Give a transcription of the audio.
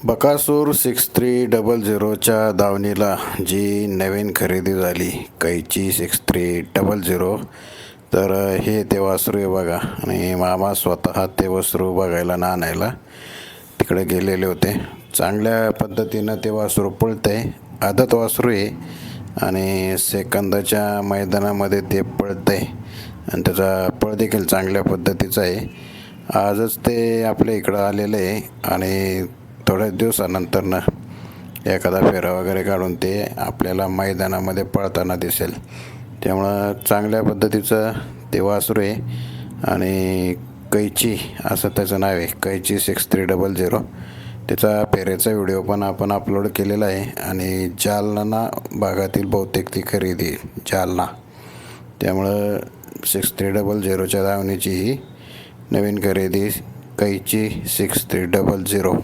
बकासूर 6300च्या दावणीला जी नवीन खरेदी झाली कैची 6300, तर हे ते वासरू आहे बघा. आणि मामा स्वतः ते वासरू बघायला ना आणायला तिकडे गेलेले होते. चांगल्या पद्धतीनं ते वासरू पळतं आहे. आदत वासरू आहे आणि सेकंदाच्या मैदानामध्ये ते पळतं आहे आणि त्याचा पळ देखील चांगल्या पद्धतीचा आहे. आजच ते आपल्या इकडं आलेलं आहे आणि थोड्याच दिवसानंतर एखादा फेरा वगैरे काढून ते आपल्याला मैदानामध्ये पळताना दिसेल. त्यामुळं चांगल्या पद्धतीचं ते वासरू आहे आणि कैची असं त्याचं नाव आहे, कैची 6300. त्याचा फेऱ्याचा व्हिडिओ पण आपण अपलोड केलेला आहे आणि जालना भागातील बहुतेक ती खरेदी जालना. त्यामुळं 6300च्या दावणीची ही नवीन खरेदी कैची 6300.